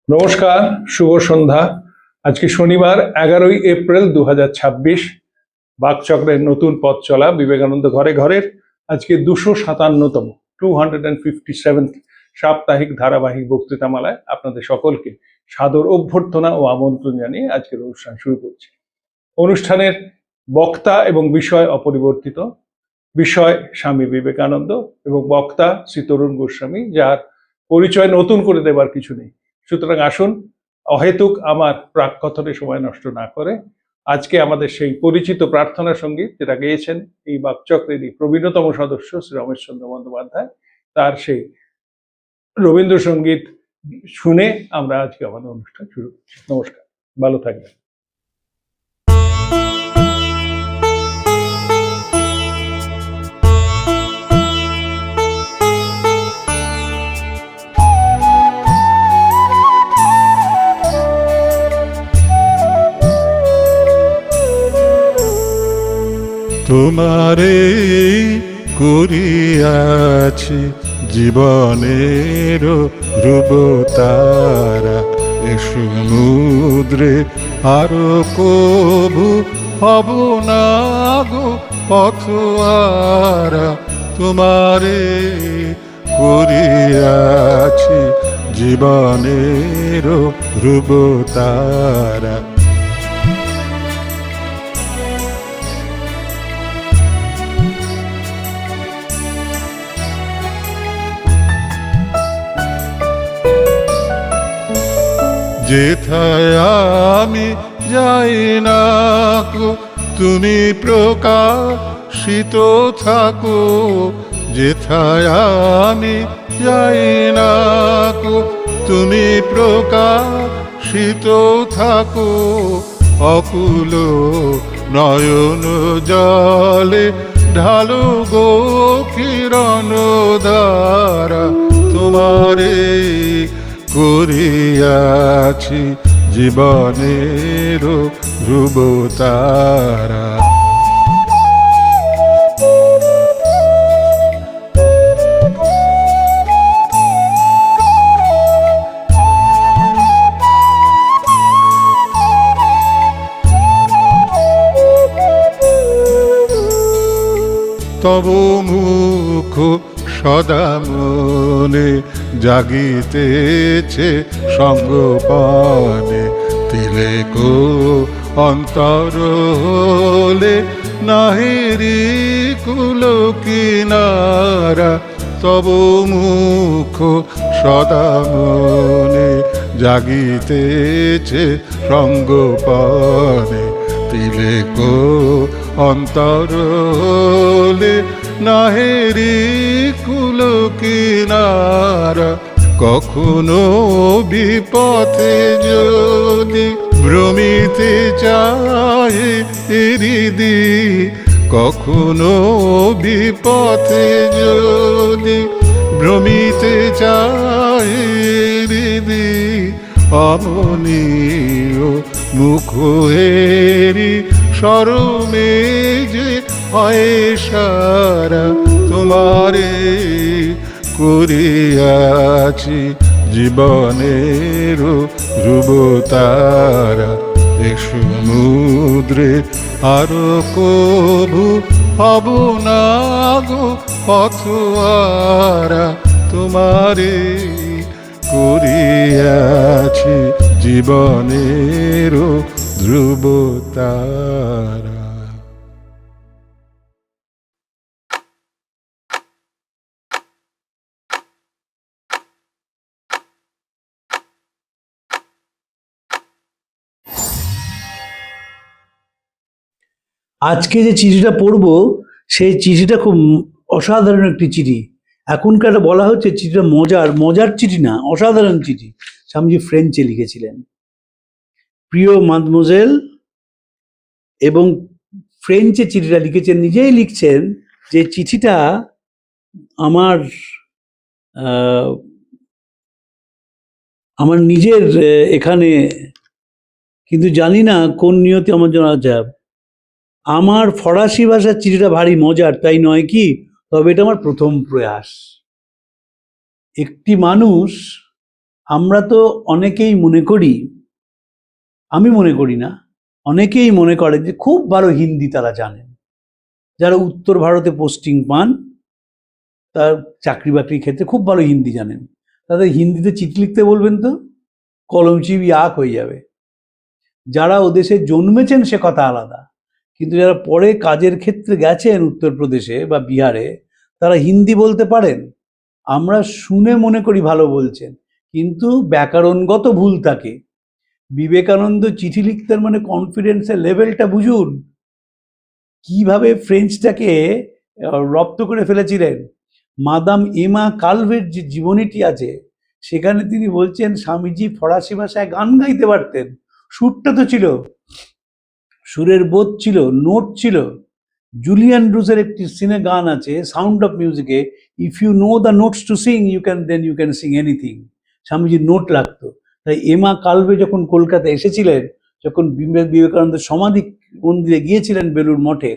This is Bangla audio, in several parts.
নমস্কার, শুভ সন্ধ্যা। আজকে শনিবার 11 এপ্রিল 2026। বাকচক্রের নতুন পথ চলা বিবেকানন্দ ঘরে ঘরের আজকে 257তম 257th সাপ্তাহিক ধারাবাহিক বক্তৃতামালায় আপনাদের সকলকে সাদর অভ্যর্থনা ও আমন্ত্রণ জানিয়ে আজকের অনুষ্ঠান শুরু করছি। অনুষ্ঠানের বক্তা এবং বিষয় অপরিবর্তিত। বিষয় স্বামী বিবেকানন্দ এবং বক্তা শ্রী তরুণ গোস্বামী, যার পরিচয় নতুন করে দেবার কিছু নেই। সুতরাং আসুন, অহেতুক আমার প্রাককথনে সময় নষ্ট না করে আজকে আমাদের সেই পরিচিত প্রার্থনা সঙ্গীত, যেটা গেয়েছেন এই বাকচক্রেরই প্রবীণতম সদস্য শ্রী রমেশচন্দ্র বন্দ্যোপাধ্যায়, তার সেই রবীন্দ্রসঙ্গীত শুনে আমরা আজকে আমাদের অনুষ্ঠান শুরু করছি। নমস্কার, ভালো থাকবেন। তোমারে করিয়াছি জীবনের ধ্রুবতারা, এ সমুদ্রে আরো কবু হব না গো পথহারা। তোমারে করিয়াছি জীবনের ধ্রুবতারা। যেথায় আমি যাই না গো তুমি প্রকাশিত থাকো, যেথায় আমি যাই না গো তুমি প্রকাশিত থাকো। অকুল নয়ন জলে ঢালো গো কিরণ ধারা। তোমারে করিয়াছি জীবনের ধ্রুবতারা। তব মুখ সদা মনে জাগিতেছে সঙ্গপানে, তিলেকো অন্তর হলে নাহিরি কুল কিনারা। তব মুখ সদা মনে জাগিতেছে সঙ্গপানে, তিলেকো অন্তর হলে নাহেরি কুল কিনারা। কখনো বিপথে যদি ভ্রমিতে চায় হৃদি, কখনো বিপথে যদি ভ্রমিতে চায় হৃদি, অমনীয় মুখ হেরি শরমে যে হয় সারা। তোমারে করিয়াছি জীবনের ধ্রুবতারা, এ সমুদ্রে আরো কবু হব না গো পথহারা। তোমারে করিয়াছি জীবনের ধ্রুবতারা। আজকে যে চিঠিটা পড়বো সেই চিঠিটা খুব অসাধারণ একটি চিঠি। এখনকার বলা হচ্ছে চিঠিটা মজার চিঠি না, অসাধারণ চিঠি। স্বামীজি ফ্রেঞ্চে লিখেছিলেন। প্রিয় মাদমোজেল, এবং ফ্রেঞ্চে চিঠিটা লিখেছেন, নিজেই লিখছেন যে চিঠিটা আমার নিজের এখানে, কিন্তু জানি না কোন নিয়তি আমার জন্য আজাব। আমার ফরাসি ভাষার চিঠিটা ভারী মজার, তাই নয় কি? তবে এটা আমার প্রথম প্রয়াস। একটি মানুষ আমরা তো অনেকেই মনে করি, আমি মনে করি না, অনেকেই মনে করে যে খুব ভালো হিন্দি তারা জানেন। যারা উত্তর ভারতে পোস্টিং পান, তার চাকরি বাকরির ক্ষেত্রে খুব ভালো হিন্দি জানেন, তাদের হিন্দিতে চিঠি লিখতে বলবেন তো কলম চিবি আক হয়ে যাবে। যারা ও দেশে জন্মেছেন সে কথা আলাদা, কিন্তু যারা পরে কাজের ক্ষেত্রে গেছেন উত্তরপ্রদেশে বা বিহারে, তারা হিন্দি বলতে পারেন। আমরা শুনে মনে করি ভালো বলছেন, কিন্তু ব্যাকরণগত ভুল থাকে। বিবেকানন্দ চিঠি লিখতেন মানে কনফিডেন্সের লেভেলটা বুঝুন, কিভাবে ফ্রেঞ্চটাকে রপ্ত করে ফেলেছিলেন। মাদাম এমা কালভের যে জীবনীটি আছে, সেখানে তিনি বলছেন স্বামীজি ফরাসি ভাষায় গান গাইতে পারতেন। সুরটা তো ছিল, সুরের বোধ ছিল, নোট ছিল। জুলিয়ান রুসের একটি সিনে গান আছে সাউন্ড অফ মিউজিকে, if you know the notes to sing you can sing anything. স্বামীজির নোট লাগতো। তাই এমা কালভে যখন কলকাতা এসেছিলেন, যখন বিবেকানন্দের সমাধি মন্দিরে গিয়েছিলেন বেলুড় মঠে,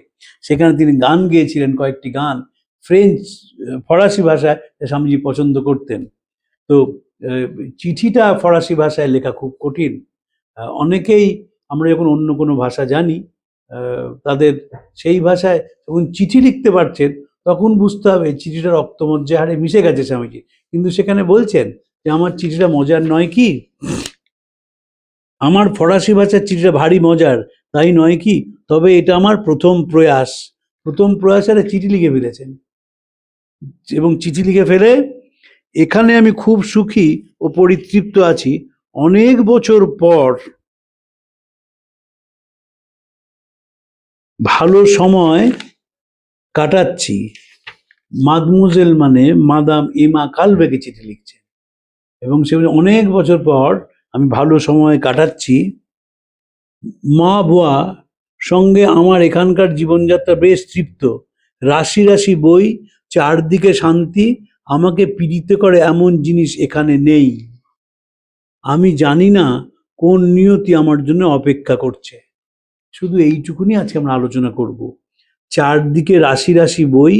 সেখানে তিনি গান গেয়েছিলেন, কয়েকটি গান ফ্রেঞ্চ ফরাসি ভাষায়, স্বামীজি পছন্দ করতেন। তো চিঠিটা ফরাসি ভাষায় লেখা খুব কঠিন। অনেকেই আমরা যখন অন্য কোনো ভাষা জানি, তাদের সেই ভাষায় যখন চিঠি লিখতে পারছেন, তখন বুঝতে হবে চিঠিটা রক্তমজ্জে হারে মিশে গেছে স্বামীজি। কিন্তু সেখানে বলছেন যে আমার চিঠিটা মজার নয় কি, আমার ফরাসি ভাষার চিঠিটা ভারী মজার, তাই নয় কি? তবে এটা আমার প্রথম প্রয়াস। প্রথম প্রয়াসে চিঠি লিখে ফেলেছেন, এবং চিঠি লিখে ফেলে এখানে আমি খুব সুখী ও পরিতৃপ্ত আছি। অনেক বছর পর ভালো সময় কাটাচ্ছি। মাদমুজেল মানে মাদাম এমা কালভেকে চিঠি লিখছেন, এবং সে অনেক বছর পর আমি ভালো সময় কাটাচ্ছি। মা বুয়া সঙ্গে আমার এখানকার জীবনযাত্রা বেশ তৃপ্ত। রাশি রাশি বই, চারদিকে শান্তি, আমাকে পীড়িত করে এমন জিনিস এখানে নেই। আমি জানি না কোন নিয়তি আমার জন্য অপেক্ষা করছে। শুধু এইটুকুনি আজকে আমরা আলোচনা করব। চারদিকে রাশি রাশি বই,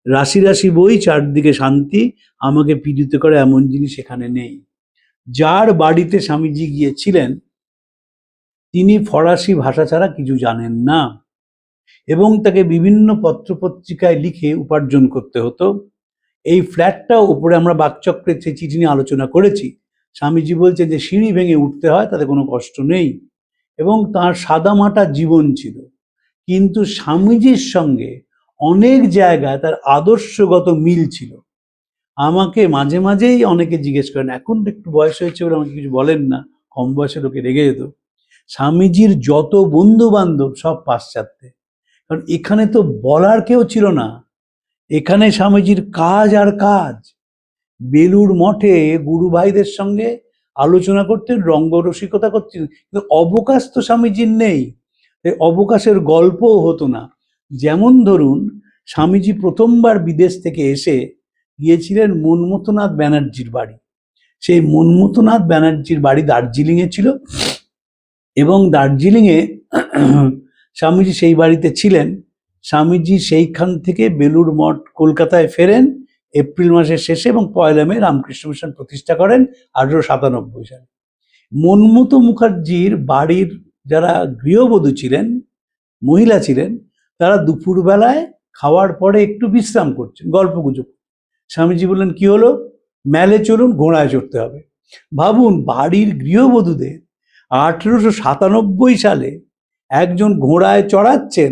রাশি রাশি বই, চারদিকে শান্তি, আমাকে পীড়িত করে এমন জিনিস এখানে নেই। যার বাড়িতে স্বামীজি গিয়েছিলেন, তিনি ফরাসি ভাষা ছাড়া কিছু জানেন না, এবং তাকে বিভিন্ন পত্রপত্রিকায় লিখে উপার্জন করতে হতো। এই ফ্ল্যাটটাও উপরে আমরা বাকচক্রের যে চিঠি নিয়ে আলোচনা করেছি, স্বামীজি বলছে যে সিঁড়ি ভেঙে উঠতে হয়, তাতে কোনো কষ্ট নেই, এবং তার সাদামাটা জীবন ছিল। কিন্তু স্বামীজির সঙ্গে অনেক জায়গায় তার আদর্শগত মিল ছিল। আমাকে মাঝে মাঝেই অনেকে জিজ্ঞেস করেন, এখন একটু বয়স হয়েছে বলে আমাকে কিছু বলেন না, কম বয়সে লোকে রেগে যেত। স্বামীজির যত বন্ধু বান্ধব সব পাশ্চাত্যে, কারণ এখানে তো বলার কেউ ছিল না। এখানে স্বামীজির কাজ আর কাজ। বেলুড় মঠে গুরু ভাইদের সঙ্গে আলোচনা করতেন, রঙ্গরসিকতা করতেন, কিন্তু অবকাশ তো স্বামীজির নেই। অবকাশের গল্পও হতো না। যেমন ধরুন, স্বামীজি প্রথমবার বিদেশ থেকে এসে গিয়েছিলেন মনমথনাথ ব্যানার্জির বাড়ি। সেই মনমথনাথ ব্যানার্জির বাড়ি দার্জিলিংয়ে ছিল, এবং দার্জিলিংয়ে স্বামীজি সেই বাড়িতে ছিলেন। স্বামীজি সেইখান থেকে বেলুড় মঠ কলকাতায় ফেরেন এপ্রিল মাসের শেষে, এবং 1 মে রামকৃষ্ণ মিশন প্রতিষ্ঠা করেন 1897 সালে। মনমথ মুখার্জির বাড়ির যারা গৃহবধূ ছিলেন, মহিলা ছিলেন, তারা দুপুরবেলায় খাওয়ার পরে একটু বিশ্রাম করছেন, গল্পগুজব। স্বামীজি বললেন, কি হলো? মেলে চলুন, ঘোড়ায় চড়তে হবে। ভাবুন, বাড়ির গৃহবধূদের 1897 সালে একজন ঘোড়ায় চড়াচ্ছেন,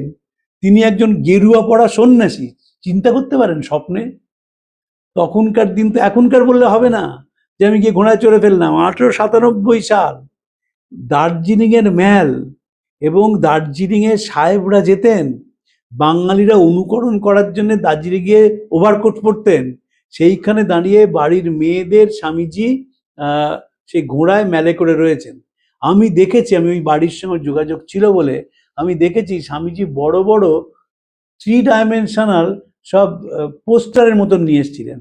তিনি একজন গেরুয়া পরা সন্ন্যাসী। চিন্তা করতে পারেন স্বপ্নে? তখনকার দিন তো এখনকার বললে হবে না যে আমি গিয়ে ঘোড়ায় চড়ে ফেললাম। 1897 সাল, দার্জিলিংয়ের ম্যাল, এবং দার্জিলিংয়ে সাহেবরা যেতেন, বাঙালিরা অনুকরণ করার জন্য দার্জিলিং গিয়ে ওভারকোট পরতেন। সেইখানে দাঁড়িয়ে বাড়ির মেয়েদের স্বামীজি সেই ঘোড়ায় মেলে করে রয়েছেন। আমি দেখেছি, আমি ওই বাড়ির সঙ্গে যোগাযোগ ছিল বলে আমি দেখেছি, স্বামীজি বড় বড় 3 ডাইমেনশনাল সব পোস্টারের মতন নিয়ে এসেছিলেন।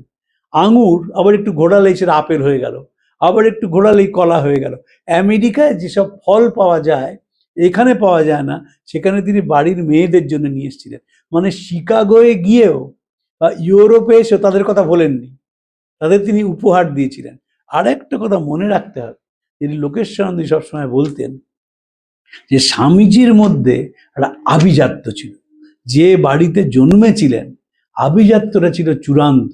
আঙুর আবার একটু ঘোরালেই সেটা আপেল হয়ে গেল, আবার একটু ঘোরালেই কলা হয়ে গেল। আমেরিকায় যেসব ফল পাওয়া যায় এখানে পাওয়া যায় না, সেখানে তিনি বাড়ির মেয়েদের জন্য নিয়ে এসেছিলেন। মানে শিকাগোয় গিয়েও বা ইউরোপে এসেও তাদের কথা বলেননি, তাদের তিনি উপহার দিয়েছিলেন। আর একটা কথা মনে রাখতে হবে, যিনি লোকেশ্বরানন্দজি সবসময় বলতেন যে স্বামীজির মধ্যে একটা আভিজাত্য ছিল। যে বাড়িতে জন্মেছিলেন আভিজাত্যটা ছিল চূড়ান্ত।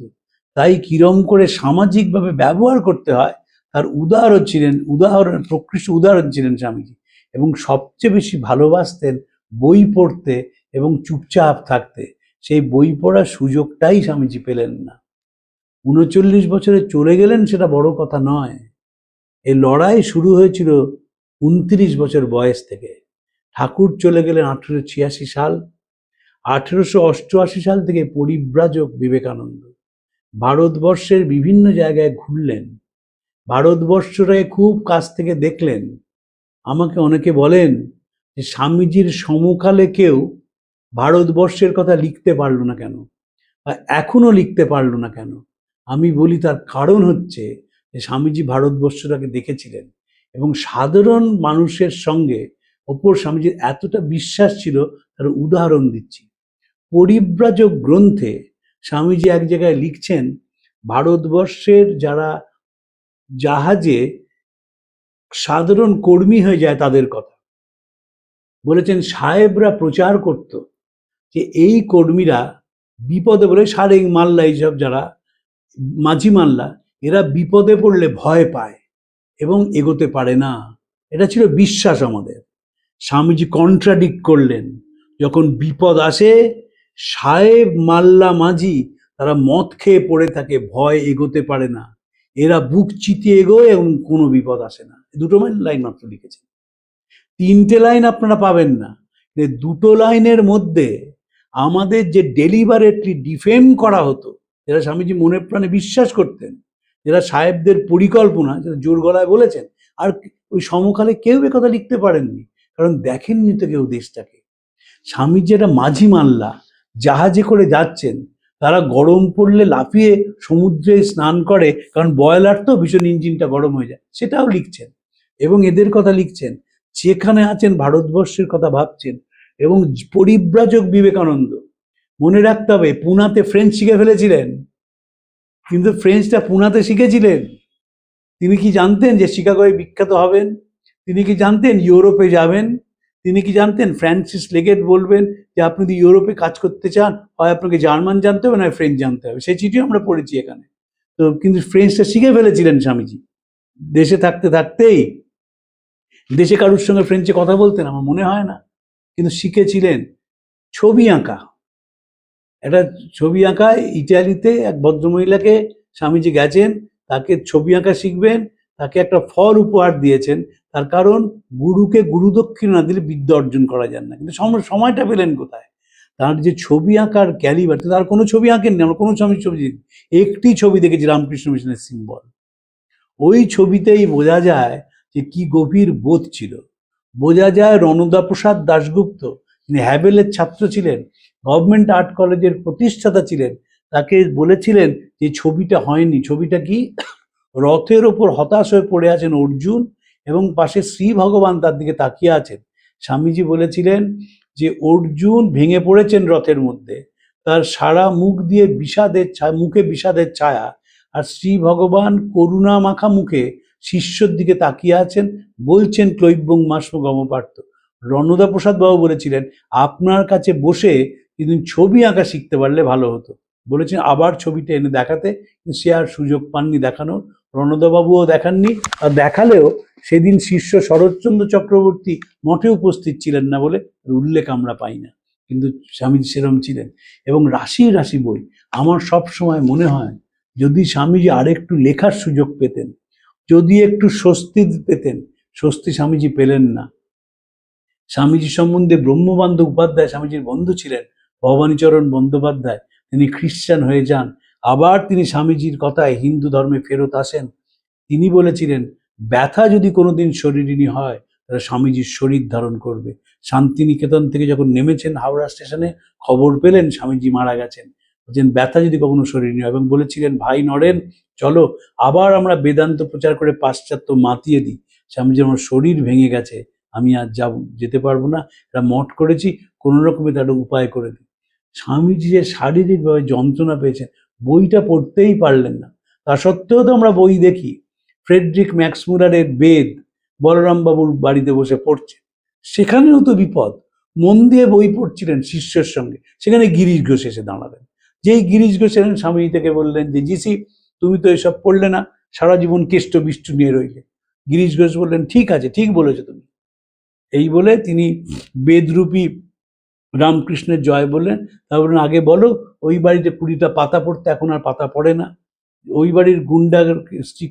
তাই কিরম করে সামাজিকভাবে ব্যবহার করতে হয় তার প্রকৃষ্ট উদাহরণ ছিলেন স্বামীজি। এবং সবচেয়ে বেশি ভালোবাসতেন বই পড়তে এবং চুপচাপ থাকতে। সেই বই পড়ার সুযোগটাই স্বামীজি পেলেন না। ৩৯ বছরে চলে গেলেন সেটা বড় কথা নয়। এই লড়াই শুরু হয়েছিল ২৯ বছর বয়স থেকে। ঠাকুর চলে গেলেন ১৮৮৬ সাল। ১৮৮৮ সাল থেকে পরিব্রাজক বিবেকানন্দ ভারতবর্ষের বিভিন্ন জায়গায় ঘুরলেন, ভারতবর্ষটাকে খুব কাছ থেকে দেখলেন। আমাকে অনেকে বলেন যে স্বামীজির সমকালে কেউ ভারতবর্ষের কথা লিখতে পারলো না কেন, বা এখনো লিখতে পারলো না কেন। আমি বলি তার কারণ হচ্ছে যে স্বামীজি ভারতবর্ষটাকে দেখেছিলেন এবং সাধারণ মানুষের সঙ্গে ওপর স্বামীজির এতটা বিশ্বাস ছিল, তার উদাহরণ দিচ্ছি। পরিব্রাজক গ্রন্থে স্বামীজি এক জায়গায় লিখছেন ভারতবর্ষের যারা জাহাজে সাধারণ কর্মী হয়ে যায় তাদের কথা বলেছেন। সাহেবরা প্রচার করত যে এই কর্মীরা বিপদে বলে, সারেং মাল্লা এইসব যারা মাঝি মাল্লা, এরা বিপদে পড়লে ভয় পায় এবং এগোতে পারে না। এটা ছিল বিশ্বাস আমাদের। স্বামীজি কন্ট্রাডিক্ট করলেন, যখন বিপদ আসে সাহেব মাল্লা মাঝি তারা মদ খেয়ে পড়ে থাকে, ভয় এগোতে পারে না, এরা বুক চিতিয়ে এগোয় এবং কোনো বিপদ আসে না। দুটো লাইন মাত্র লিখেছেন, 3টে লাইন আপনারা পাবেন না। দুটো লাইনের মধ্যে আমাদের যে ডেলিভারেটলি ডিফেম করা হতো, যারা স্বামীজি মনে প্রাণে বিশ্বাস করতেন, যারা সাহেবদের পরিকল্পনা, যারা জোর গলায় বলেছেন। আর ওই সমকালে কেউ একথা লিখতে পারেননি, কারণ দেখেননি তো কেউ দেশটাকে। স্বামীজি একটা মাঝি মাল্লা জাহাজে করে যাচ্ছেন, তারা গরম পড়লে লাফিয়ে সমুদ্রে স্নান করে, কারণ বয়লার তো ভীষণ ইঞ্জিনটা গরম হয়ে যায়, সেটাও লিখছেন। এবং এদের কথা লিখছেন, যেখানে আছেন ভারতবর্ষের কথা ভাবছেন। এবং পরিব্রাজক বিবেকানন্দ, মনে রাখতে হবে পুনাতে ফ্রেঞ্চ শিখে ফেলেছিলেন, কিন্তু ফ্রেঞ্চটা পুনাতে শিখেছিলেন। তিনি কি জানতেন যে শিকাগোয় বিখ্যাত হবেন? তিনি কি জানতেন ইউরোপে যাবেন? তিনি কি জানতেন ফ্রান্সিস লেগেট বলবেন যে আপনি যদি ইউরোপে কাজ করতে চান হয় আপনাকে জার্মান জানতে হবে না ফ্রেঞ্চ জানতে হবে? সেই চিঠিও আমরা পড়েছি এখানে। তো কিন্তু ফ্রেঞ্চটা শিখে ফেলেছিলেন স্বামীজি দেশে থাকতে থাকতেই। দেশে কারুর সঙ্গে ফ্রেঞ্চে কথা বলতেন আমার মনে হয় না, কিন্তু শিখেছিলেন। ছবি আঁকা, একটা ছবি আঁকা ইটালিতে এক ভদ্রমহিলাকে স্বামীজি গেছেন, তাকে ছবি আঁকা শিখবেন, তাকে একটা ফল উপহার দিয়েছেন। তার কারণ গুরুকে গুরুদক্ষিণা না দিলে বিদ্যা অর্জন করা যায় না। কিন্তু সময়টা পেলেন কোথায়? তার যে ছবি আঁকার ক্যালিবার, তার কোনো ছবি আঁকেননি, আমরা কোনো ছবি একটি ছবি দেখেছি রামকৃষ্ণ মিশনের সিম্বল। ওই ছবিতেই বোঝা যায় যে কি গভীর বোধ ছিল। বোঝা যায় রণদা প্রসাদ দাশগুপ্ত, তিনি হ্যাভেলের ছাত্র ছিলেন, গভর্নমেন্ট আর্ট কলেজের প্রতিষ্ঠাতা ছিলেন, তাকে বলেছিলেন যে ছবিটা হয়নি। ছবিটা কি? রথের ওপর হতাশ হয়ে পড়ে আছেন অর্জুন এবং পাশে শ্রী ভগবান তার দিকে তাকিয়ে আছেন। স্বামীজি বলেছিলেন যে অর্জুন ভেঙে পড়েছেন রথের মধ্যে, তার সারা মুখ দিয়ে মুখে বিষাদের ছায়া, আর শ্রী ভগবান করুণা মাখা মুখে শিষ্যর দিকে তাকিয়ে আছেন, বলছেন ক্লৈব্যং মাস্ম গমপার্থ। রণদা প্রসাদ বাবু বলেছিলেন আপনার কাছে বসে কিন্তু ছবি আঁকা শিখতে পারলে ভালো হতো। বলেছেন আবার ছবিটা এনে দেখাতে, সে আর সুযোগ পাননি দেখানোর। রণদাবাবুও দেখাননি, আর দেখালেও সেদিন শিষ্য শরৎচন্দ্র চক্রবর্তী মঠে উপস্থিত ছিলেন না বলে উল্লেখ আমরা পাই না। কিন্তু স্বামীজি সেরম ছিলেন। এবং রাশি রাশি বই। আমার সব সময় মনে হয় যদি স্বামীজি আরেকটু লেখার সুযোগ পেতেন, যদি একটু স্বস্তি পেতেন, স্বস্তি স্বামীজি পেলেন না। স্বামীজি সম্বন্ধে ব্রহ্মবান্ধব উপাধ্যায় স্বামীজির বন্ধু ছিলেন, ভবানীচরণ বন্দ্যোপাধ্যায়, তিনি খ্রিস্টান হয়ে যান, আবার তিনি স্বামীজির কথায় হিন্দু ধর্মে ফেরত আসেন। তিনি বলেছিলেন ব্যথা যদি কোনোদিন শরীরিনী হয় তাহলে স্বামীজির শরীর ধারণ করবে। শান্তিনিকেতন থেকে যখন নেমেছেন হাওড়া স্টেশনে, খবর পেলেন স্বামীজি মারা গেছেন, বলছেন ব্যথা যদি কখনো শরীরিনী হয়, এবং বলেছিলেন ভাই নরেন চলো আবার আমরা বেদান্ত প্রচার করে পাশ্চাত্য মাতিয়ে দিই। স্বামীজি আমার শরীর ভেঙে গেছে, আমি আর যেতে পারবো না, এটা মঠ করেছি, কোনো রকমে তার উপায় করে দিই। স্বামীজি যে শারীরিকভাবে যন্ত্রণা পেয়েছেন, বইটা পড়তেই পারলেন না। তা সত্ত্বেও তো আমরা বই দেখি। ফ্রেডরিক ম্যাক্সমূলারের বেদ বলরাম বাবুর বাড়িতে বসে পড়ছেন, সেখানেও তো বিপদ। মন দিয়ে বই পড়ছিলেন শিষ্যের সঙ্গে, সেখানে গিরিশ ঘোষ এসে দাঁড়ালেন। যেই গিরিশ ঘোষ এলেন, স্বামীজি থেকে বললেন যে জিসি তুমি তো এসব পড়লে না, সারা জীবন কেষ্ট বিষ্টু নিয়ে রইলে। গিরিশ ঘোষ বললেন ঠিক আছে, ঠিক বলেছো তুমি। এই বলে তিনি বেদরূপী রামকৃষ্ণের জয় বললেন। তারপর আগে বলো, ওই বাড়িতে 20টা পাতা পড়তে, এখন আর পাতা পড়ে না। ওই বাড়ির গুন্ডা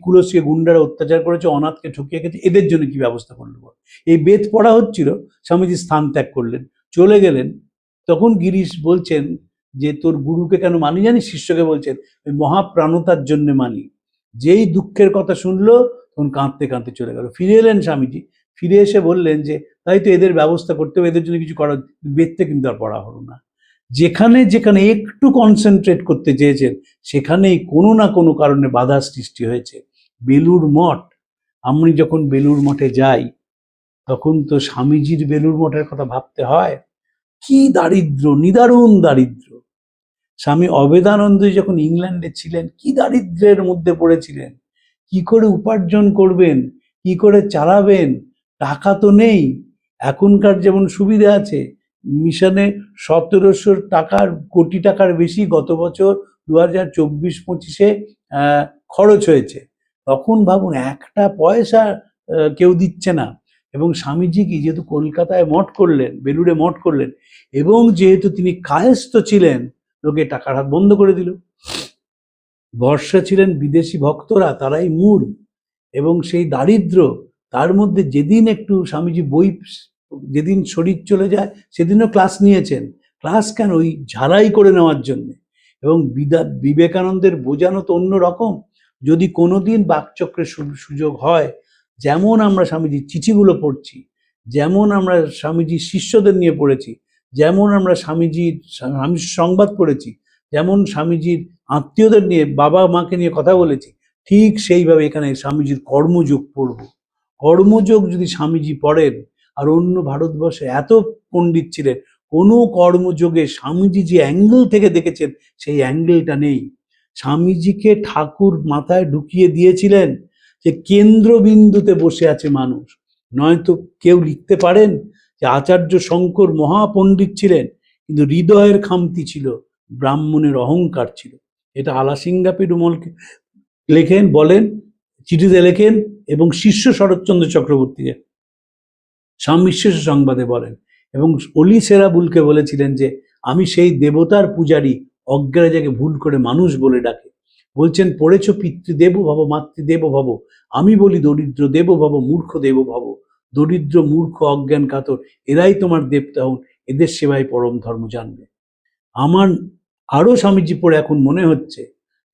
কুলসিকে গুন্ডারা অত্যাচার করেছে, অনাথকে ঠকিয়ে গেছে, এদের জন্য কি ব্যবস্থা করলো বল। এই বেদ পড়া হচ্ছিল, স্বামীজি স্থান ত্যাগ করলেন, চলে গেলেন। তখন গিরিশ বলছেন যে তোর গুরুকে কেন মানি জানিস? শিষ্যকে বলছেন ওই মহাপ্রাণতার জন্য মানি। যেই দুঃখের কথা শুনলো তখন কাঁদতে কাঁদতে চলে গেল। ফিরে এলেন স্বামীজি, ফিরে এসে বললেন যে তাই তো এদের ব্যবস্থা করতে হবে, এদের জন্য কিছু করা। বেদতে কিন্তু আর পড়া হলো না। যেখানে যেখানে একটু কনসেন্ট্রেট করতে চেয়েছেন, সেখানেই কোনো না কোনো কারণে বাধা সৃষ্টি হয়েছে। বেলুড় মঠ, আমি যখন বেলুড় মঠে যাই, তখন তো স্বামীজির বেলুড় মঠের কথা ভাবতে হয়। কি দারিদ্র, নিদারুণ দারিদ্র। স্বামী অবেদানন্দ যখন ইংল্যান্ডে ছিলেন, কি দারিদ্র্যের মধ্যে পড়েছিলেন। কি করে উপার্জন করবেন, কি করে চালাবেন, টাকা তো নেই। এখনকার যেমন সুবিধা আছে, মিশনে 1700 টাকার কোটি টাকার বেশি গত বছর 2024-25-এ খরচ হয়েছে। তখন ভাবুন, একটা পয়সা কেউ দিচ্ছে না। এবং স্বামীজি কি যেহেতু কলকাতায় মঠ করলেন, বেলুড়ে মঠ করলেন, এবং যেহেতু তিনি কায়স্থ ছিলেন, লোকে টাকার হাত বন্ধ করে দিল। বর্ষা ছিলেন বিদেশি ভক্তরা, তারাই মূল। এবং সেই দারিদ্র, তার মধ্যে যেদিন একটু স্বামীজি বই, যেদিন শরীর চলে যায় সেদিনও ক্লাস নিয়েছেন। ক্লাস কেন? ওই ঝালাই করে নেওয়ার জন্যে। এবং বিবেকানন্দের বোঝানো তো অন্য রকম। যদি কোনোদিন বাকচক্রের সুযোগ হয়, যেমন আমরা স্বামীজির চিঠিগুলো পড়ছি, যেমন আমরা স্বামীজির শিষ্যদের নিয়ে পড়েছি, যেমন আমরা স্বামীজির সংবাদ পড়েছি, যেমন স্বামীজির আত্মীয়দের নিয়ে, বাবা মাকে নিয়ে কথা বলেছি, ঠিক সেইভাবে এখানে স্বামীজির কর্মযোগ পড়ব। কর্মযোগ যদি স্বামীজি পড়েন, আর অন্য ভারতবর্ষে এত পণ্ডিত ছিলেন, কোনো কর্মযোগে স্বামীজি যে অ্যাঙ্গেল থেকে দেখেছেন সেই অ্যাঙ্গেলটা নেই। স্বামীজিকে ঠাকুর মাথায় ঢুকিয়ে দিয়েছিলেন যে কেন্দ্রবিন্দুতে বসে আছে মানুষ। নয়তো কেউ লিখতে পারেন যে আচার্য শঙ্কর মহাপণ্ডিত ছিলেন, কিন্তু হৃদয়ের খামতি ছিল, ব্রাহ্মণের অহংকার ছিল। এটা আলাসিঙ্গা পেরুমলকে লেখেন, বলেন, চিঠিতে লেখেন, এবং শিষ্য শরৎচন্দ্র চক্রবর্তীকে স্বামী শিষ্য সংবাদে বলেন। এবং অলি সেরাবুলকে বলেছিলেন যে আমি সেই দেবতার পূজারী, অজ্ঞারা যাকে ভুল করে মানুষ বলে ডাকে। বলছেন পড়েছ পিতৃদেব ভব মাতৃদেব ভব, আমি বলি দরিদ্র দেব ভব মূর্খ দেব ভব। দরিদ্র, মূর্খ, অজ্ঞান কাতর, এরাই তোমার দেবতা হন, এদের সেবায় পরম ধর্ম জানবে। আমার আরো স্বামীজি পড়ে এখন মনে হচ্ছে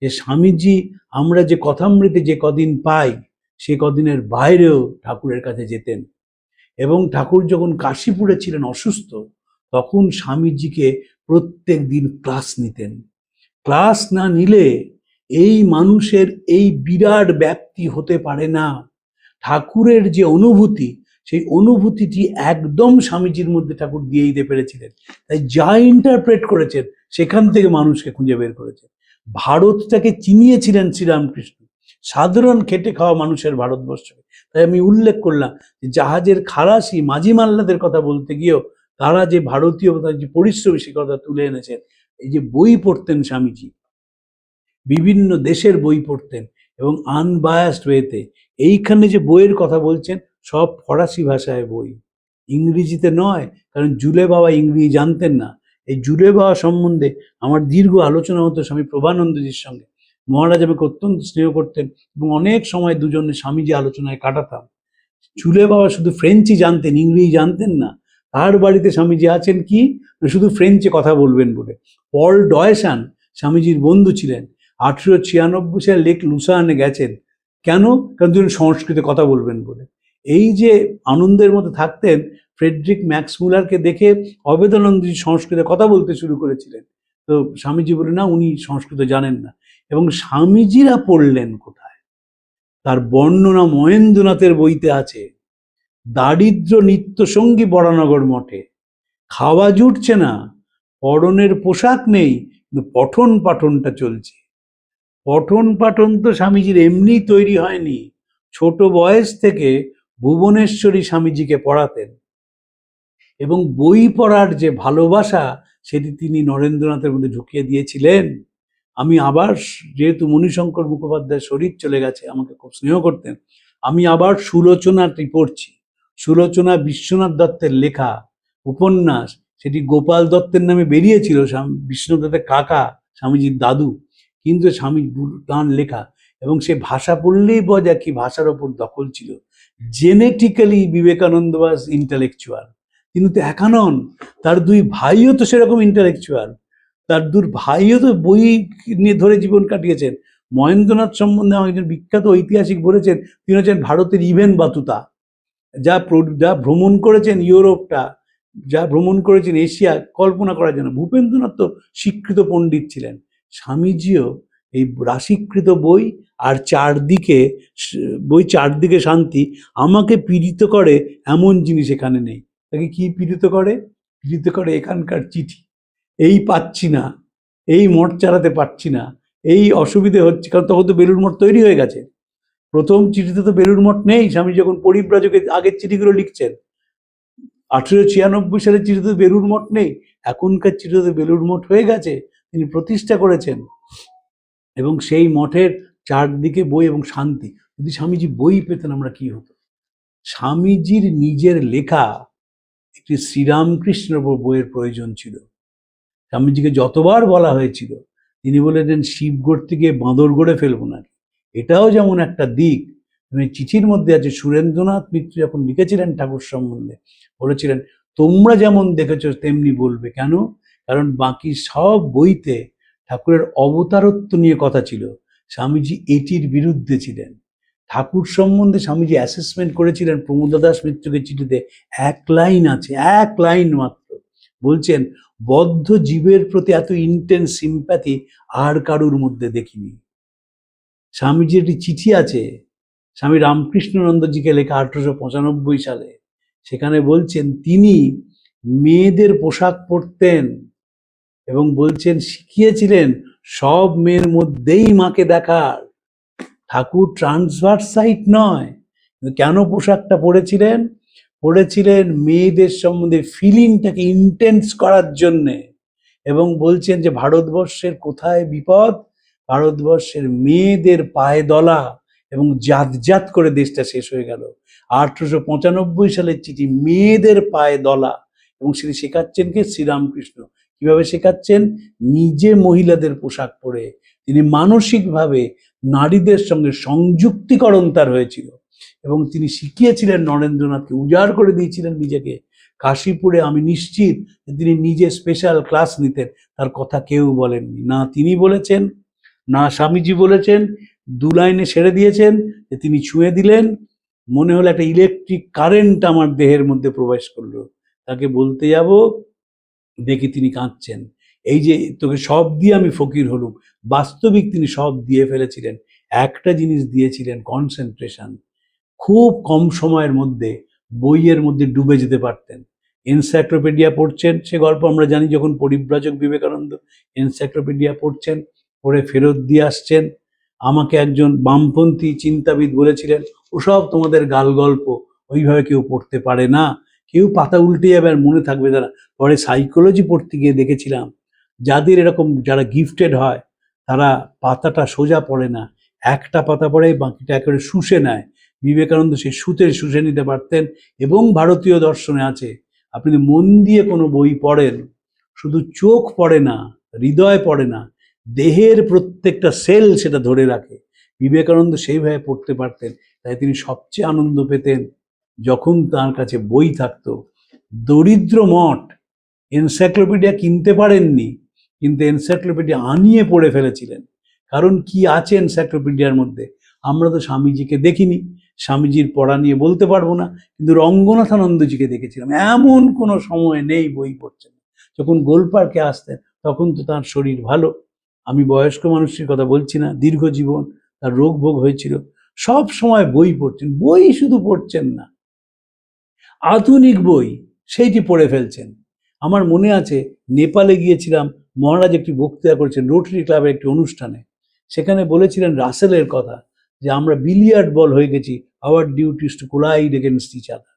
যে স্বামীজি আমরা যে কথামৃতে যে কদিন পাই, সে কদিনের বাইরেও ঠাকুরের কাছে যেতেন। এবং ঠাকুর যখন কাশীপুরে ছিলেন অসুস্থ, তখন স্বামীজিকে প্রত্যেক দিন ক্লাস নিতেন। ক্লাস না নিলে এই মানুষের এই বিরাট ব্যাপ্তি হতে পারে না। ঠাকুরের যে অনুভূতি, সেই অনুভূতিটি একদম স্বামীজির মধ্যে ঠাকুর দিয়েই দিতে পেরেছিলেন। তাই যা ইন্টারপ্রেট করেছেন, সেখান থেকে মানুষকে খুঁজে বের করেছেন। ভারতটাকে চিনিয়েছিলেন শ্রীরামকৃষ্ণ, সাধারণ খেটে খাওয়া মানুষের ভারতবর্ষকে। তাই আমি উল্লেখ করলাম যে জাহাজের খালাসি মাঝি মাল্লাদের কথা বলতে গিয়েও তারা যে ভারতীয়, তার যে পরিশ্রমী, সে কথা তুলে এনেছেন। এই যে বই পড়তেন স্বামীজি, বিভিন্ন দেশের বই পড়তেন, এবং আনবায়াসড ওয়েতে। এইখানে যে বইয়ের কথা বলছেন, সব ফরাসি ভাষায় বই, ইংরেজিতে নয়। কারণ জুলে বাবা ইংরেজি জানতেন না। এই জুলে বাবা সম্বন্ধে আমার দীর্ঘ আলোচনা হতো স্বামী প্রভানন্দজির সঙ্গে। মহারাজ আমাকে অত্যন্ত স্নেহ করতেন, এবং অনেক সময় দুজনে স্বামীজি আলোচনায় কাটাতাম। জুলে বাবা শুধু ফ্রেঞ্চই জানতেন, ইংরেজি জানতেন না। তার বাড়িতে স্বামীজি আছেন কি, শুধু ফ্রেঞ্চে কথা বলবেন বলে। পল ডয়েসান স্বামীজির বন্ধু ছিলেন। 1896 সালে লেক লুসানে গেছেন। কেন? কারণ দুজন সংস্কৃতে কথা বলবেন বলে। এই যে আনন্দের মধ্যে থাকতেন, ফ্রেডরিক ম্যাক্সমূলারকে দেখে অবেদানন্দজি সংস্কৃতে কথা বলতে শুরু করেছিলেন। তো স্বামীজি বলে না, উনি সংস্কৃত জানেন না। এবং স্বামীজিরা পড়লেন কোথায়? তার বর্ণনা মহেন্দ্রনাথের বইতে আছে। দারিদ্র নিত্যসঙ্গী বরানগর মঠে, খাওয়া জুটছে না, পরনের পোশাক নেই, কিন্তু পঠন পাঠনটা চলছে। পঠন পাঠন তো স্বামীজির এমনি তৈরি হয়নি, ছোট বয়স থেকে ভুবনেশ্বরী স্বামীজিকে পড়াতেন এবং বই পড়ার যে ভালোবাসা সেটি তিনি নরেন্দ্রনাথের মধ্যে ঢুকিয়ে দিয়েছিলেন। আমি আবার, যেহেতু মণিশঙ্কর মুখোপাধ্যায়ের শরীর চলে গেছে, আমাকে খুব স্নেহ করতেন, আমি আবার সুলোচনাটি পড়ছি। সুলোচনা বিশ্বনাথ দত্তের লেখা উপন্যাস, সেটি গোপাল দত্তের নামে বেরিয়েছিল, বিশ্বনাথ দত্তের কাকা, স্বামীজির দাদু, কিন্তু স্বামী তাঁর লেখা, এবং সে ভাষা পড়লেই বোঝা যায় কি ভাষার ওপর দখল ছিল। জেনেটিক্যালি বিবেকানন্দ ওয়াজ ইন্টালেকচুয়াল, কিন্তু তো একা নন, তার দুই ভাইও তো সেরকম ইন্টালেকচুয়াল, তার দুই ভাইও তো বই নিয়ে ধরে জীবন কাটিয়েছেন। মহেন্দ্রনাথ সম্বন্ধে আমার একজন বিখ্যাত ঐতিহাসিক বলেছেন, তিনি হচ্ছেন ভারতের ইভেন বাতুতা, যা ভ্রমণ করেছেন ইউরোপটা, যা ভ্রমণ করেছেন এশিয়া, কল্পনা করার জন্য। ভূপেন্দ্রনাথ তো শিক্ষিত পণ্ডিত ছিলেন, স্বামীজিও এই রাশিকৃত বই আর চারদিকে শান্তি আমাকে পীড়িত করে এমন জিনিস এখানে নেই। তাকে কি পীড়িত করে? পীড়িত করে এখানকার চিঠি, এই পাচ্ছি না, এই মঠ চালাতে পারছি না, এই অসুবিধে হচ্ছে, কারণ তখন তো বেলুড় মঠ তৈরি হয়ে গেছে। প্রথম চিঠিতে তো বেলুড় মঠ নেই, স্বামী যখন পরিব্রাজকের আগের চিঠিগুলো লিখছেন, 1896 সালের চিঠিতে বেলুড় মঠ নেই, এখনকার চিঠিতে বেলুড় মঠ হয়ে গেছে, তিনি প্রতিষ্ঠা করেছেন। এবং সেই মঠের চারদিকে বই এবং শান্তি। যদি স্বামীজি বই পেতেন আমরা কি হতো? স্বামীজির নিজের লেখা একটি শ্রীরামকৃষ্ণের উপর বইয়ের প্রয়োজন ছিল। স্বামীজিকে যতবার বলা হয়েছিল, তিনি বলেছেন শিব গড়তে গিয়ে বাঁদর গড়ে ফেলবো না। এটাও যেমন একটা দিক। চিঠির মধ্যে আছে, সুরেন্দ্রনাথ মিত্র যখন লিখেছিলেন ঠাকুর সম্বন্ধে, বলেছিলেন তোমরা যেমন দেখেছো তেমনি বলবে। কেন? কারণ বাকি সব বইতে ঠাকুরের অবতারত্ব নিয়ে কথা ছিল, স্বামীজি এটির বিরুদ্ধে ছিলেন। ঠাকুর সম্বন্ধে স্বামীজি অ্যাসেসমেন্ট করেছিলেন প্রমোদ দাস মিত্রকে চিঠিতে, এক লাইন আছে, এক লাইন মাত্র, বলছেন বদ্ধ জীবের প্রতি এত ইন্টেন্স সিম্প্যাথি আর কারুর মধ্যে দেখিনি। স্বামীজির একটি চিঠি আছে স্বামী রামকৃষ্ণানন্দজিকে লেখা 1895 সালে, সেখানে বলছেন তিনি মেয়েদের পোশাক পরতেন এবং বলছেন শিখিয়েছিলেন সব মেয়ের মধ্যেই মাকে দেখার। ঠাকুর ট্রান্সভার্সাইট নয়, কেন পোশাকটা পরেছিলেন? পড়েছিলেন মেয়েদের সম্বন্ধে ফিলিংটাকে ইন্টেন্স করার জন্যে। এবং বলছেন যে ভারতবর্ষের কোথায় বিপদ? ভারতবর্ষের মেয়েদের পায়ে দলা, এবং জাত জাত করে দেশটা শেষ হয়ে গেল। 1895 সালের চিঠি, মেয়েদের পায়ে দলা, এবং সেটি শেখাচ্ছেন কে? শ্রীরামকৃষ্ণ। কিভাবে শেখাচ্ছেন? নিজে মহিলাদের পোশাক পরে। তিনি মানসিকভাবে নারীদের সঙ্গে সংযুক্তিকরণ তার হয়েছিল, এবং তিনি শিখিয়েছিলেন নরেন্দ্রনাথকে, উজাড় করে দিয়েছিলেন নিজেকে। কাশীপুরে আমি নিশ্চিত তিনি নিজে স্পেশাল ক্লাস নিতেন, তার কথা কেউ বলেননি, না তিনি বলেছেন না স্বামীজি বলেছেন। দু লাইনে সেরে দিয়েছেন যে তিনি ছুঁয়ে দিলেন, মনে হলো একটা ইলেকট্রিক কারেন্ট আমার দেহের মধ্যে প্রবেশ করলো। তাকে বলতে যাব, দেখি তিনি কাঁদছেন। এই যে তোকে সব দিয়ে আমি ফকির হলুম, বাস্তবিক তিনি সব দিয়ে ফেলেছিলেন। একটা জিনিস দিয়েছিলেন, কনসেন্ট্রেশন। খুব কম সময়ের মধ্যে বইয়ের মধ্যে ডুবে যেতে পারতেন। এনসাইক্লোপিডিয়া পড়ছেন, সে গল্প আমরা জানি, যখন পরিব্রাজক বিবেকানন্দ এনসাইক্লোপিডিয়া পড়ছেন, পড়ে ফেরত দিয়ে আসছেন। আমাকে একজন বামপন্থী চিন্তাবিদ বলেছিলেন, ওসব তোমাদের গাল গল্প, ওইভাবে কেউ পড়তে পারে না, কেউ পাতা উল্টে যাবে আর মনে থাকবে তারা। পরে সাইকোলজি পড়তে গিয়ে দেখেছিলাম, যাদের এরকম, যারা গিফটেড হয়, তারা পাতাটা সোজা পড়ে না, একটা পাতা পড়ে, বাকিটা একেবারে শুষে নেয়। বিবেকানন্দ সেই শুষে নিতে পারতেন। এবং ভারতীয় দর্শনে আছে, আপনি মন দিয়ে কোনো বই পড়েন, শুধু চোখ পড়ে না, হৃদয় পড়ে না, দেহের প্রত্যেকটা সেল সেটা ধরে রাখে। বিবেকানন্দ সেইভাবে পড়তে পারতেন, তাই তিনি সবচেয়ে আনন্দ পেতেন যখন তার কাছে বই থাকতো। দরিদ্র মঠ এনসাইক্লোপিডিয়া কিনতে পারেননি, কিন্তু এনসাইক্লোপিডিয়া আনিয়ে পড়ে ফেলেছিলেন। কারণ কি আছে এনসাইক্লোপিডিয়ার মধ্যে? আমরা তো স্বামীজিকে দেখিনি, স্বামীজির পড়া নিয়ে বলতে পারবো না, কিন্তু রঙ্গনাথানন্দজিকে দেখেছিলাম। এমন কোনো সময় নেই বই পড়ছেন। যখন গোলপার্কে আসতেন তখন তো তার শরীর ভালো, আমি বয়স্ক মানুষের কথা বলছি না, দীর্ঘ জীবন, তার রোগ ভোগ হয়েছিল, সব সময় বই পড়ছেন। বই শুধু পড়ছেন না, আধুনিক বই সেইটি পড়ে ফেলছেন। আমার মনে আছে নেপালে গিয়েছিলাম, মহারাজ একটি বক্তৃতা করেছেন রোটারি ক্লাবের একটি অনুষ্ঠানে, সেখানে বলেছিলেন রাসেলের কথা, যে আমরা বিলিয়ার্ড বল হয়ে গেছি, our duty is to collide against each other.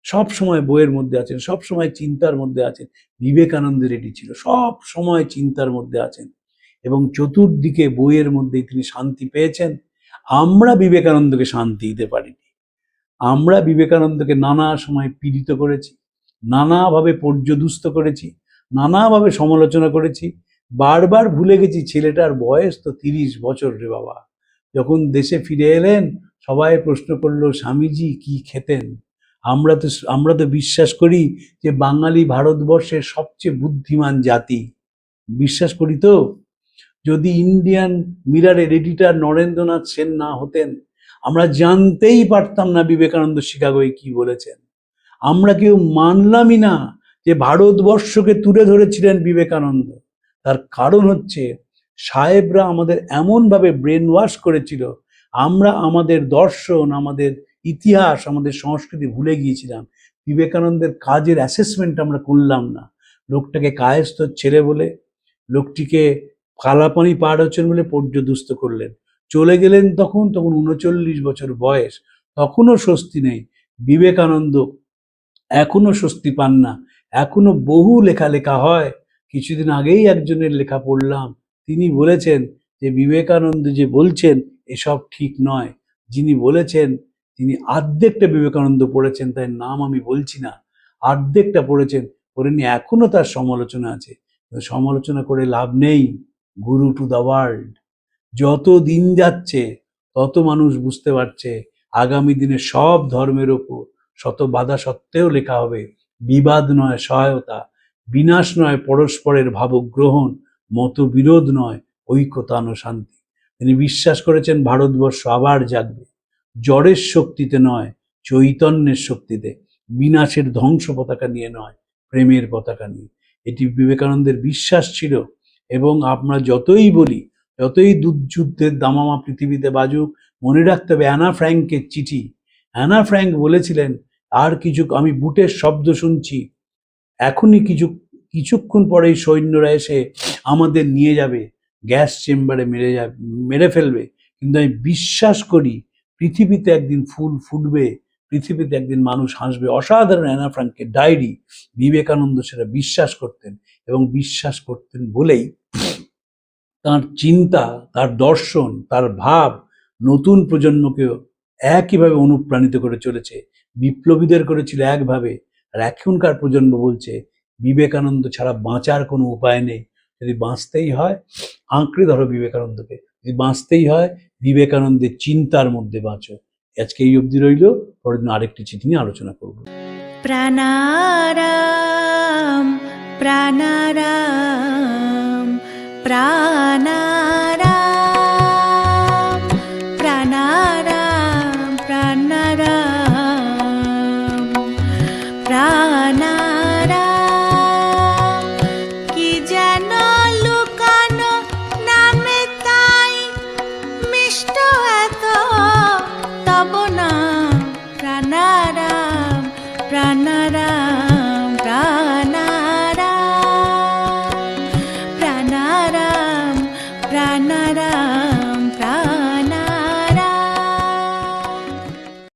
সব সময় বইয়ের মধ্যে আছেন, সব সময় চিন্তার মধ্যে আছেন। বিবেকানন্দের এটি ছিল, সব সময় চিন্তার মধ্যে আছেন এবং চতুর্দিকে বইয়ের মধ্যেই তিনি শান্তি পেয়েছেন। আমরা বিবেকানন্দকে শান্তি দিতে পারিনি। আমরা বিবেকানন্দকে নানা সময় পীড়িত করেছি, নানাভাবে পর্যদুস্ত করেছি, নানাভাবে সমালোচনা করেছি। বারবার ভুলে গেছি ছেলেটার বয়স তো 30 বছর রে বাবা। যখন দেশে ফিরে এলেন সবাই প্রশ্ন করলো, স্বামীজি কি খেতেন? আমরা তো বিশ্বাস করি যে বাঙালি ভারতবর্ষের সবচেয়ে বুদ্ধিমান জাতি। বিশ্বাস করি তো। যদি ইন্ডিয়ান মিররের এডিটর নরেন্দ্রনাথ সেন না হতেন, আমরা জানতেই পারতাম না বিবেকানন্দ শিকাগোয় কি বলেছেন। আমরা কেউ মানলামই না যে ভারতবর্ষকে তুলে ধরেছিলেন বিবেকানন্দ। তার কারণ হচ্ছে সাহেবরা আমাদের এমনভাবে ব্রেন ওয়াশ করেছিল, আমরা আমাদের দর্শন, আমাদের ইতিহাস, আমাদের সংস্কৃতি ভুলে গিয়েছিলাম। বিবেকানন্দের কাজের অ্যাসেসমেন্ট আমরা করলাম না। লোকটাকে কায়স্থ ছেলে বলে, লোকটিকে কালাপানি পার হচ্ছেন বলে পর্যদুস্ত করলেন। চলে গেলেন তখন 39 বছর বয়স, তখনও স্বস্তি নেই। বিবেকানন্দ এখনো স্বস্তি পান না, এখনো বহু লেখা হয়। কিছুদিন আগেই একজনের লেখা পড়লাম, তিনি বলেছেন যে বিবেকানন্দ যে বলছেন এসব ঠিক নয়। যিনি বলেছেন তিনি অর্ধেকটা বিবেকানন্দ পড়েছেন, তাই নাম আমি বলছি না, অর্ধেকটা পড়েছেন, পড়েনি, এখনো তার সমালোচনা আছে। সমালোচনা করে লাভ নেই। গুরু টু দ্য ওয়ার্ল্ড। যত দিন যাচ্ছে তত মানুষ বুঝতে পারছে আগামী দিনে সব ধর্মের ওপর শত বাধা সত্ত্বেও লেখা হবে, বিবাদ নয় সহায়তা, বিনাশ নয় পরস্পরের ভাবগ্রহণ, মতবিরোধ নয় ঐক্যতান শান্তি। তিনি বিশ্বাস করেছেন ভারতবর্ষ আবার জাগবে, জড়ের শক্তিতে নয় চৈতন্যের শক্তিতে, বিনাশের ধ্বংস পতাকা নিয়ে নয় প্রেমের পতাকা নিয়ে। এটি বিবেকানন্দের বিশ্বাস ছিল। এবং আমরা যতই বলি, যতই যুদ্ধের দামামা পৃথিবীতে বাজুক, মনে রাখতে হবে অ্যানা ফ্র্যাঙ্কের চিঠি। অ্যানা ফ্র্যাঙ্ক বলেছিলেন, আর কিছু, আমি বুটের শব্দ শুনছি, এখনই কিছুক্ষণ পরেই সৈন্যরা এসে আমাদের নিয়ে যাবে, গ্যাস চেম্বারে মেরে ফেলবে, কিন্তু আমি বিশ্বাস করি পৃথিবীতে একদিন ফুল ফুটবে, পৃথিবীতে একদিন মানুষ হাসবে। অসাধারণ অ্যানা ফ্র্যাঙ্কের ডায়েরি। বিবেকানন্দ সেটা বিশ্বাস করতেন এবং বিশ্বাস করতেন বলেই তার চিন্তা, তার দর্শন, তার ভাব নতুন প্রজন্মকেও একইভাবে অনুপ্রাণিত করে চলেছে। বিপ্লবীদের করেছিল একভাবে, আর এখনকার প্রজন্ম বলছে বিবেকানন্দ ছাড়া বাঁচার কোনো উপায় নেই। যদি বাঁচতেই হয় আঁকড়ে ধরো বিবেকানন্দকে, যদি বাঁচতেই হয় বিবেকানন্দের চিন্তার মধ্যে বাঁচো। আজকে এই অবধি রইল, পরের দিন আরেকটি চিঠি নিয়ে আলোচনা করব। প্রাণারাম প্রাণারাম প্রাণারাম।